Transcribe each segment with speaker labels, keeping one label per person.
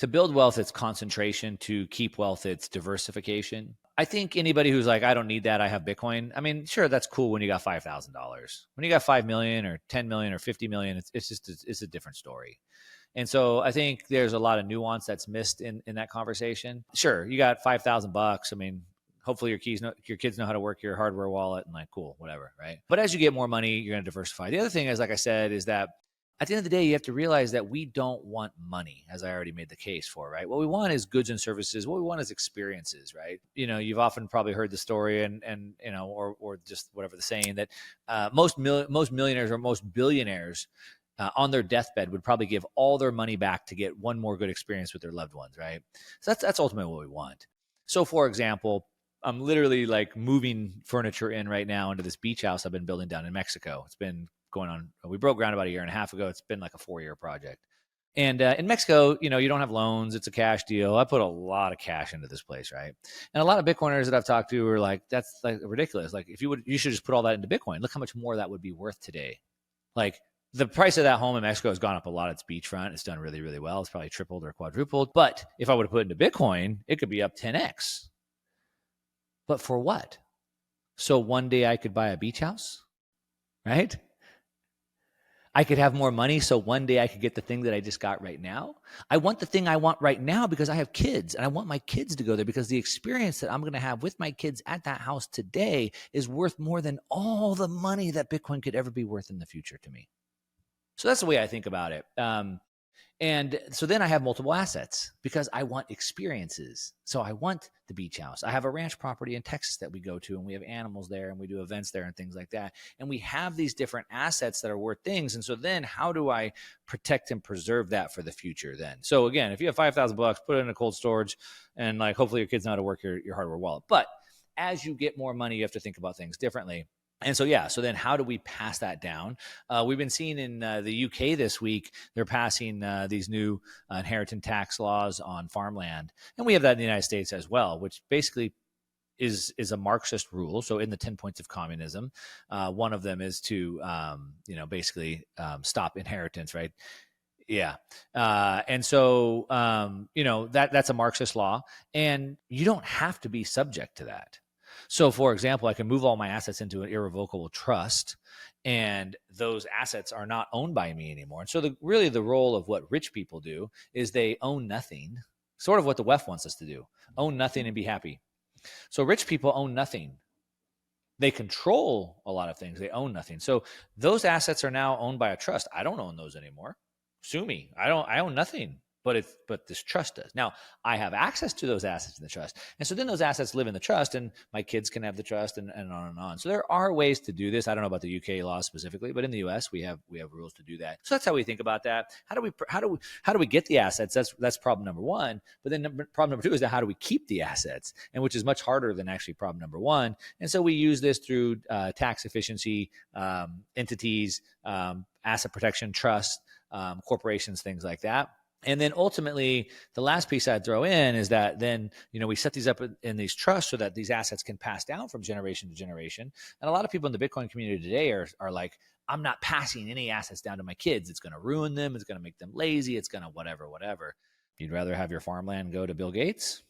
Speaker 1: To build wealth, it's concentration. To keep wealth, it's diversification. I think anybody who's like, I don't need that, I have Bitcoin. I mean, sure, that's cool when you got $5,000. When you got 5 million or 10 million or 50 million, it's a different story. And so I think there's a lot of nuance that's missed in that conversation. Sure, you got $5,000. I mean, hopefully your kids know how to work your hardware wallet and like, cool, whatever, right? But as you get more money, you're going to diversify. The other thing is, like I said, is that at the end of the day, you have to realize that we don't want money, as I already made the case for, right? What we want is goods and services. What we want is experiences, right? You know, you've often probably heard the story and you know, or just whatever the saying that most millionaires or most billionaires on their deathbed would probably give all their money back to get one more good experience with their loved ones, right? So that's ultimately what we want. So for example, I'm literally like moving furniture in right now into this beach house I've been building down in Mexico. It's been going on. We broke ground about a year and a half ago. It's been like a 4-year project. And in Mexico, you know, you don't have loans. It's a cash deal. I put a lot of cash into this place, right? And a lot of Bitcoiners that I've talked to are like, that's like ridiculous. Like, if you should just put all that into Bitcoin. Look how much more that would be worth today. Like, the price of that home in Mexico has gone up a lot. It's beachfront. It's done really, really well. It's probably tripled or quadrupled. But if I would have put it into Bitcoin, it could be up 10x. But for what? So one day I could buy a beach house, right? I could have more money, so one day I could get the thing that I just got right now. I want the thing I want right now because I have kids, and I want my kids to go there because the experience that I'm going to have with my kids at that house today is worth more than all the money that Bitcoin could ever be worth in the future to me. So that's the way I think about it. And so then I have multiple assets because I want experiences. So I want the beach house. I have a ranch property in Texas that we go to, and we have animals there, and we do events there and things like that. And we have these different assets that are worth things. And so then how do I protect and preserve that for the future then? So again, if you have $5,000, put it in a cold storage, and like hopefully your kids know how to work your hardware wallet. But as you get more money, you have to think about things differently. And so, yeah, so then how do we pass that down? We've been seeing in the UK this week, they're passing these new inheritance tax laws on farmland. And we have that in the United States as well, which basically is a Marxist rule. So in the 10 points of communism, one of them is to, basically stop inheritance, right? Yeah. And so, that's a Marxist law. And you don't have to be subject to that. So, for example, I can move all my assets into an irrevocable trust, and those assets are not owned by me anymore. And so really the role of what rich people do is they own nothing, sort of what the WEF wants us to do, own nothing and be happy. So rich people own nothing. They control a lot of things. They own nothing. So those assets are now owned by a trust. I don't own those anymore. Sue me. I own nothing. But this trust does. Now, I have access to those assets in the trust. And so then those assets live in the trust, and my kids can have the trust, and on and on. So there are ways to do this. I don't know about the UK law specifically, but in the US, we have rules to do that. So that's how we think about that. How do we get the assets? That's problem number one. But then problem number two is that how do we keep the assets? And which is much harder than actually problem number one. And so we use this through tax efficiency, entities, asset protection, trust, corporations, things like that. And then ultimately, the last piece I'd throw in is that then, we set these up in these trusts so that these assets can pass down from generation to generation. And a lot of people in the Bitcoin community today are like, I'm not passing any assets down to my kids. It's going to ruin them. It's going to make them lazy. It's going to whatever. You'd rather have your farmland go to Bill Gates?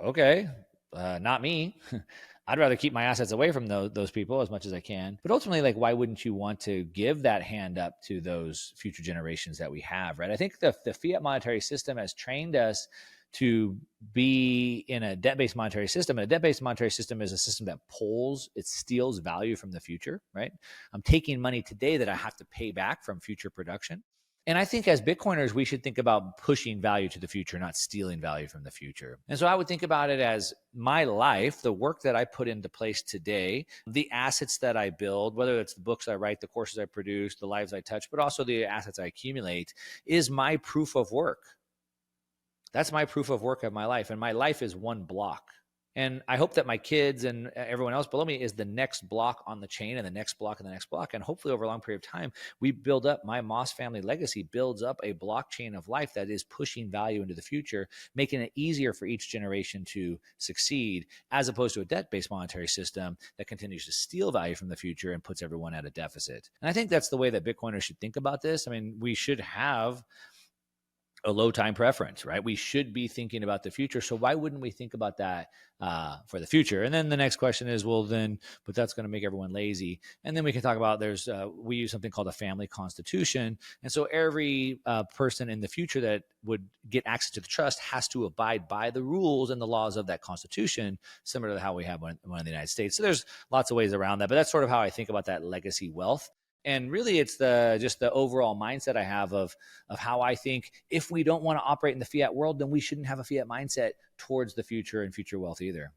Speaker 1: Okay, not me. I'd rather keep my assets away from those people as much as I can. But ultimately, like, why wouldn't you want to give that hand up to those future generations that we have, right? I think the fiat monetary system has trained us to be in a debt-based monetary system. And a debt-based monetary system is a system that it steals value from the future, right? I'm taking money today that I have to pay back from future production. And I think as Bitcoiners, we should think about pushing value to the future, not stealing value from the future. And so I would think about it as my life, the work that I put into place today, the assets that I build, whether it's the books I write, the courses I produce, the lives I touch, but also the assets I accumulate, is my proof of work. That's my proof of work of my life. And my life is one block. And I hope that my kids and everyone else below me is the next block on the chain, and the next block and the next block. And hopefully over a long period of time, we build up, my Moss family legacy builds up a blockchain of life that is pushing value into the future, making it easier for each generation to succeed, as opposed to a debt-based monetary system that continues to steal value from the future and puts everyone at a deficit. And I think that's the way that Bitcoiners should think about this. I mean, we should have a low time preference, right? We should be thinking about the future. So why wouldn't we think about that for the future? And then the next question is, well, then, but that's going to make everyone lazy. And then we can talk about we use something called a family constitution. And so every person in the future that would get access to the trust has to abide by the rules and the laws of that constitution, similar to how we have one in the United States. So there's lots of ways around that, but that's sort of how I think about that legacy wealth. And really, it's just the overall mindset I have of how I think if we don't want to operate in the fiat world, then we shouldn't have a fiat mindset towards the future and future wealth either.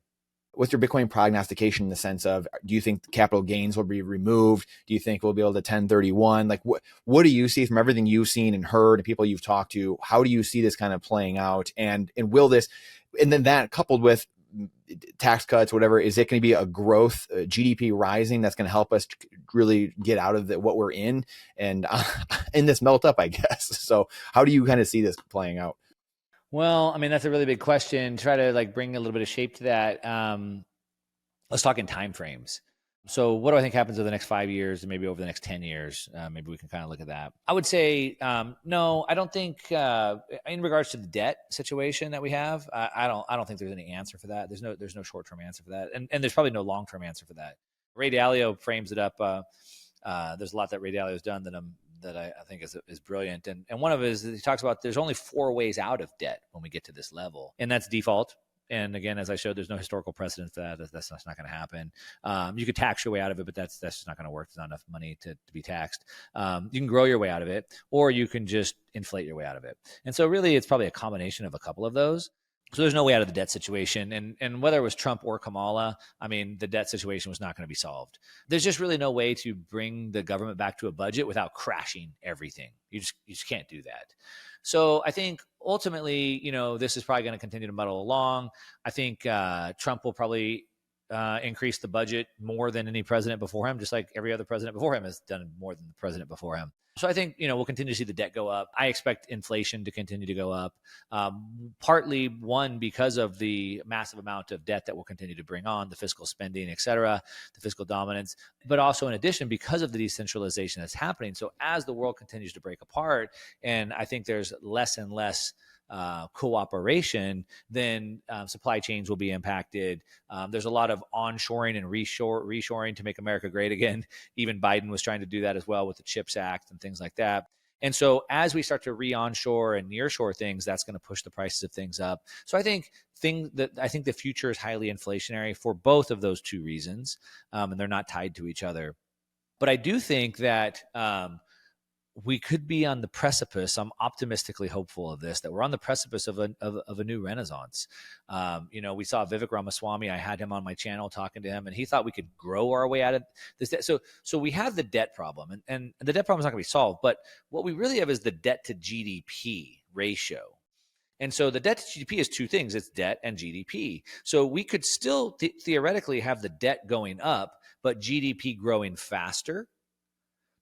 Speaker 2: What's your Bitcoin prognostication in the sense of, do you think capital gains will be removed? Do you think we'll be able to 1031? Like, what do you see from everything you've seen and heard and people you've talked to? How do you see this kind of playing out? And will this, and then that coupled with tax cuts, whatever, is it going to be a growth, GDP rising that's going to help us really get out of what we're in and in this melt up, I guess? So how do you kind of see this playing out?
Speaker 1: Well, I mean, that's a really big question. Try to bring a little bit of shape to that. Let's talk in time frames. So what do I think happens over the next 5 years and maybe over the next 10 years? Maybe we can kind of look at that. I would say, no, I don't think in regards to the debt situation that we have, I don't think there's any answer for that. There's no short-term answer for that. And there's probably no long-term answer for that. Ray Dalio frames it up. There's a lot that Ray Dalio has done that I think is brilliant. And one of it is that he talks about there's only 4 ways out of debt when we get to this level. And that's default. And again, as I showed, there's no historical precedent for that. That's not going to happen. You could tax your way out of it, but that's just not going to work. There's not enough money to be taxed. You can grow your way out of it, or you can just inflate your way out of it. And so really, it's probably a combination of a couple of those. So there's no way out of the debt situation. And whether it was Trump or Kamala, I mean, the debt situation was not going to be solved. There's just really no way to bring the government back to a budget without crashing everything. You just can't do that. So I think ultimately, this is probably going to continue to muddle along. I think Trump will probably increase the budget more than any president before him, just like every other president before him has done more than the president before him. So I think, we'll continue to see the debt go up. I expect inflation to continue to go up, partly one because of the massive amount of debt that we'll continue to bring on, the fiscal spending, et cetera, the fiscal dominance, but also in addition, because of the decentralization that's happening. So as the world continues to break apart, and I think there's less and less cooperation, then supply chains will be impacted. There's a lot of onshoring and reshoring to make America great again. Even Biden was trying to do that as well with the CHIPS Act and things like that. And so as we start to re-onshore and nearshore things, that's going to push the prices of things up. So I think the future is highly inflationary for both of those two reasons, and they're not tied to each other. But I do think that we could be on the precipice. I'm optimistically hopeful of this, that we're on the precipice of a new renaissance. We saw Vivek Ramaswamy. I had him on my channel talking to him, and he thought we could grow our way out of this debt. So we have the debt problem, and the debt problem is not going to be solved. But what we really have is the debt to GDP ratio. And so the debt to GDP is two things. It's debt and GDP. So we could still theoretically have the debt going up, but GDP growing faster,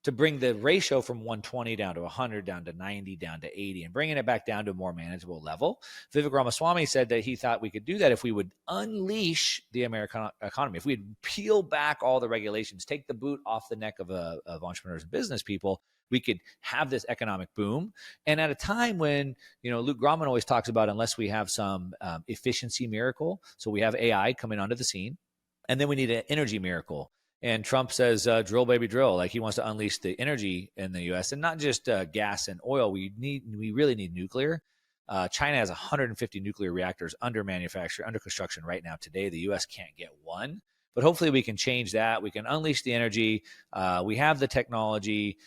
Speaker 1: to bring the ratio from 120 down to 100, down to 90, down to 80, and bringing it back down to a more manageable level. Vivek Ramaswamy said that he thought we could do that if we would unleash the American economy, if we'd peel back all the regulations, take the boot off the neck of entrepreneurs and business people, we could have this economic boom. And at a time when, Luke Gromman always talks about, unless we have some efficiency miracle, so we have AI coming onto the scene, and then we need an energy miracle. And Trump says, drill, baby, drill. Like he wants to unleash the energy in the U.S. and not just gas and oil. We really need nuclear. China has 150 nuclear reactors under construction right now. Today, the U.S. can't get one. But hopefully we can change that. We can unleash the energy. We have the technology.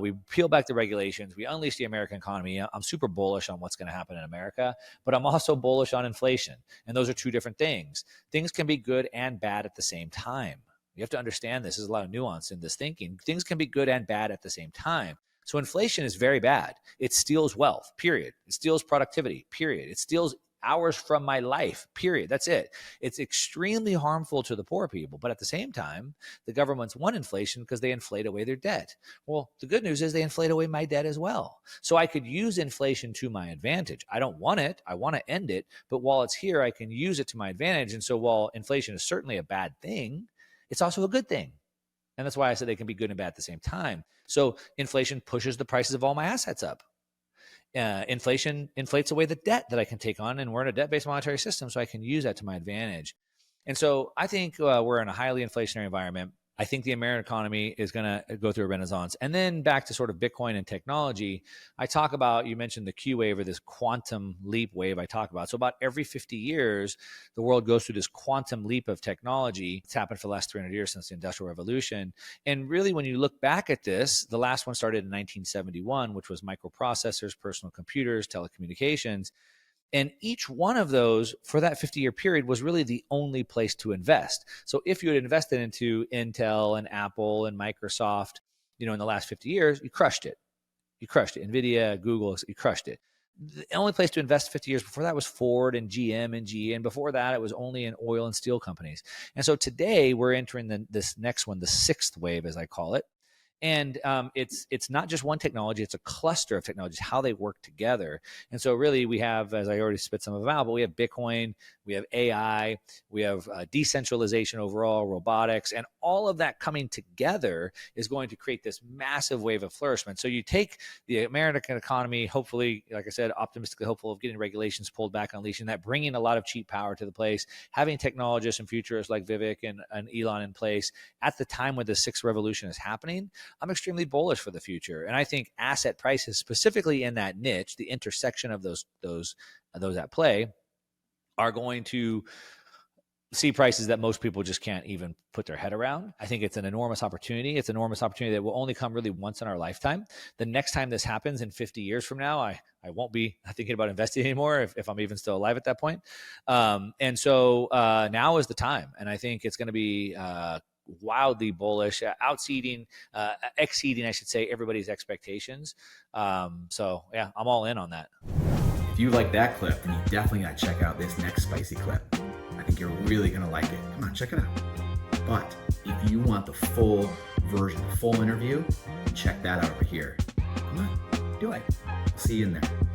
Speaker 1: We peel back the regulations. We unleash the American economy. I'm super bullish on what's going to happen in America, but I'm also bullish on inflation. And those are two different things. Things can be good and bad at the same time. You have to understand this. There's a lot of nuance in this thinking. Things can be good and bad at the same time. So inflation is very bad. It steals wealth, period. It steals productivity, period. It steals hours from my life, period. That's it. It's extremely harmful to the poor people. But at the same time, the governments want inflation because they inflate away their debt. Well, the good news is they inflate away my debt as well. So I could use inflation to my advantage. I don't want it. I want to end it. But while it's here, I can use it to my advantage. And so while inflation is certainly a bad thing, it's also a good thing. And that's why I said they can be good and bad at the same time. So inflation pushes the prices of all my assets up. Inflation inflates away the debt that I can take on, and we're in a debt-based monetary system, so I can use that to my advantage. And so I think we're in a highly inflationary environment. I think the American economy is going to go through a renaissance. And then back to sort of Bitcoin and technology, I talk about, you mentioned the Q wave, or this quantum leap wave I talk about. So about every 50 years, the world goes through this quantum leap of technology. It's happened for the last 300 years since the Industrial Revolution. And really, when you look back at this, the last one started in 1971, which was microprocessors, personal computers, telecommunications. And each one of those for that 50-year period was really the only place to invest. So if you had invested into Intel and Apple and Microsoft, in the last 50 years, you crushed it. You crushed it. NVIDIA, Google, you crushed it. The only place to invest 50 years before that was Ford and GM and GE. And before that, it was only in oil and steel companies. And so today we're entering this next one, the sixth wave, as I call it. And it's not just one technology, it's a cluster of technologies, how they work together. And so really we have, as I already spit some of them out, but we have Bitcoin, we have AI, we have decentralization overall, robotics, and all of that coming together is going to create this massive wave of flourishment. So you take the American economy, hopefully, like I said, optimistically hopeful of getting regulations pulled back, unleashing that, bringing a lot of cheap power to the place, having technologists and futurists like Vivek and Elon in place at the time when the sixth revolution is happening. I'm extremely bullish for the future. And I think asset prices, specifically in that niche, the intersection of those at play, are going to see prices that most people just can't even put their head around. I think it's an enormous opportunity. It's an enormous opportunity that will only come really once in our lifetime. The next time this happens in 50 years from now, I won't be thinking about investing anymore if I'm even still alive at that point. And so now is the time. And I think it's going to be wildly bullish, exceeding, I should say, everybody's expectations. So yeah, I'm all in on that.
Speaker 2: If you like that clip, then you definitely got to check out this next spicy clip. I think you're really going to like it. Come on, check it out. But if you want the full version, the full interview, check that out over here. Come on, do it. See you in there.